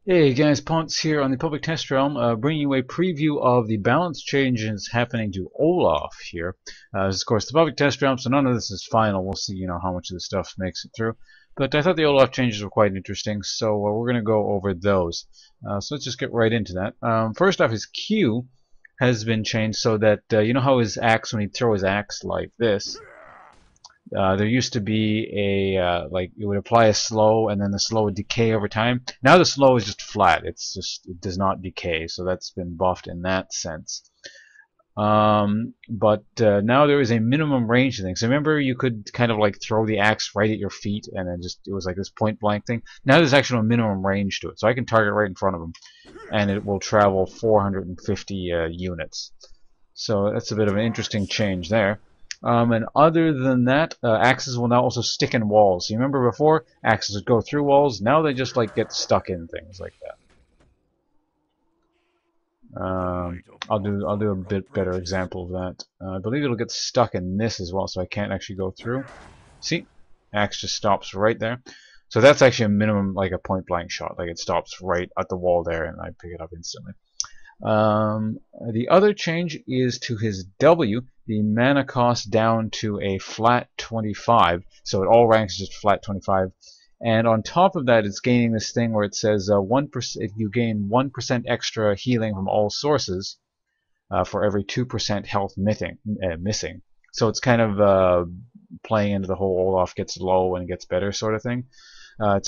Hey guys, Ponce here on the Public Test Realm, bringing you a preview of the balance changes happening to Olaf here. This is, of course, the Public Test Realm, so none of this is final. We'll see, how much of the stuff makes it through. But I thought the Olaf changes were quite interesting, so we're going to go over those. So let's just get right into that. First off, his Q has been changed so that, you know how his axe, when he'd throw his axe like this, there used to be a like it would apply a slow and then the slow would decay over time. Now the slow is just flat. It does not decay, so that's been buffed in that sense. But now there is a minimum range of things. So remember, you could kind of like throw the axe right at your feet, and then just it was like this point blank thing. Now there's actually a minimum range to it, so I can target right in front of him, and it will travel 450 units. So that's a bit of an interesting change there. And other than that, axes will now also stick in walls. So you remember before, axes would go through walls. Now they just like get stuck in things like that. I'll do a bit better example of that. I believe it'll get stuck in this as well, so I can't actually go through. See, axe just stops right there. So that's actually a minimum, like a point blank shot. Like it stops right at the wall there, and I pick it up instantly. The other change is to his W, the mana cost down to a flat 25. So at all ranks, just flat 25. And on top of that, it's gaining this thing where it says 1%. If you gain 1% extra healing from all sources for every 2% health missing. So it's kind of playing into the whole Olaf gets low and gets better sort of thing. It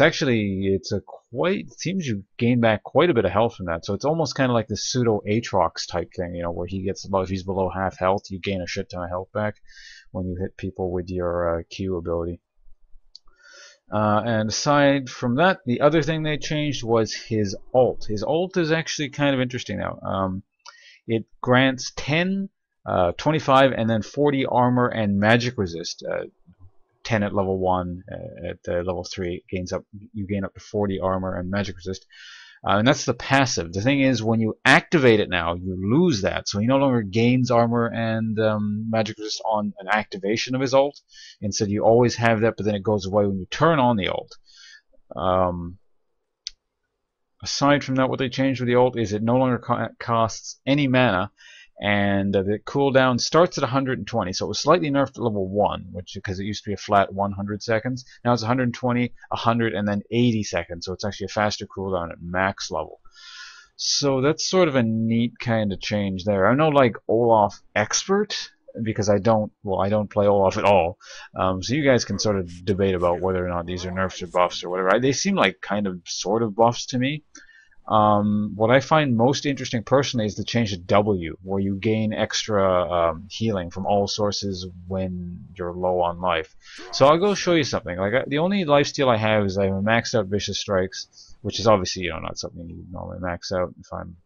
seems you gain back quite a bit of health from that. So it's almost kind of like the pseudo Aatrox type thing, where if he's below half health, you gain a shit ton of health back when you hit people with your Q ability. And aside from that, the other thing they changed was his ult. His ult is actually kind of interesting now. It grants 10, 25, and then 40 armor and magic resist. 10 at level 1, at level 3 you gain up to 40 armor and magic resist. And that's the passive. The thing is, when you activate it now, you lose that. So he no longer gains armor and magic resist on an activation of his ult. Instead, you always have that, but then it goes away when you turn on the ult. Aside from that, what they changed with the ult is it no longer costs any mana, and the cooldown starts at 120. So it was slightly nerfed at level 1, because it used to be a flat 100 seconds. Now it's 120, 100, and then 80 seconds. So it's actually a faster cooldown at max level. So that's sort of a neat kind of change there. I'm no like Olaf expert, because I don't play Olaf at all. So you guys can sort of debate about whether or not these are nerfs or buffs or whatever. They seem like kind of sort of buffs to me. What I find most interesting personally is the change to W, where you gain extra healing from all sources when you're low on life. So I'll go show you something. The only lifesteal I have is I have a maxed out Vicious Strikes, which is obviously not something you normally max out if I'm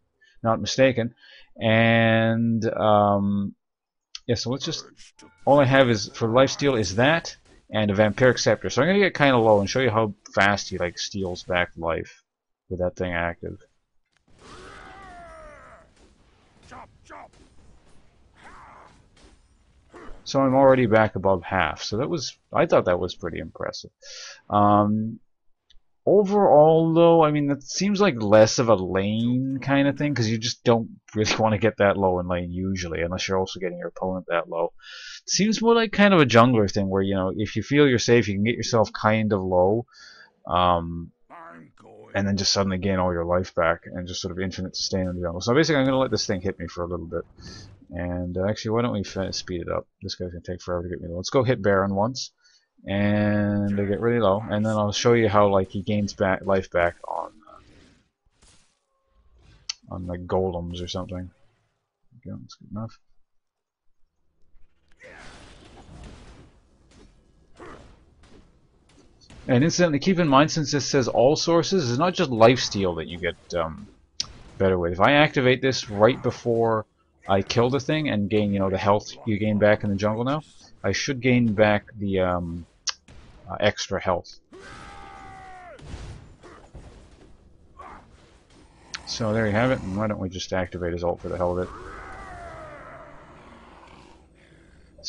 not mistaken. And yeah, so all I have is for lifesteal is that and a Vampiric Scepter. So I'm gonna get kind of low and show you how fast he steals back life with that thing active. So I'm already back above half. So I thought that was pretty impressive. Overall, though, I mean, that seems like less of a lane kind of thing, because you just don't really want to get that low in lane usually, unless you're also getting your opponent that low. It seems more like kind of a jungler thing, where if you feel you're safe, you can get yourself kind of low. And then just suddenly gain all your life back and just sort of infinite sustain in the jungle. So basically I'm going to let this thing hit me for a little bit. And actually, why don't we speed it up? This guy's going to take forever to get me low. Let's go hit Baron once. And I get really low. And then I'll show you how he gains life back on the golems or something. Okay, that's good enough. And incidentally, keep in mind, since this says all sources, it's not just lifesteal that you get better with. If I activate this right before I kill the thing and gain, the health you gain back in the jungle now, I should gain back the extra health. So there you have it, and why don't we just activate his ult for the hell of it.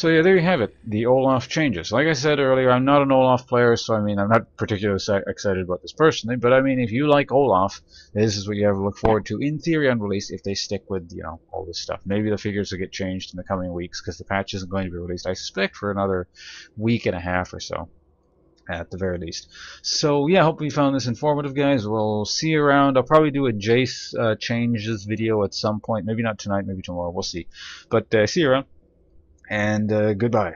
So yeah, there you have it. The Olaf changes. Like I said earlier, I'm not an Olaf player, so I mean, I'm not particularly excited about this personally. But I mean, if you like Olaf, this is what you have to look forward to in theory on release if they stick with, you know, all this stuff. Maybe the figures will get changed in the coming weeks because the patch isn't going to be released, I suspect, for another week and a half or so, at the very least. So yeah, hope you found this informative, guys. We'll see you around. I'll probably do a Jace changes video at some point. Maybe not tonight, maybe tomorrow. We'll see. But see you around, and goodbye.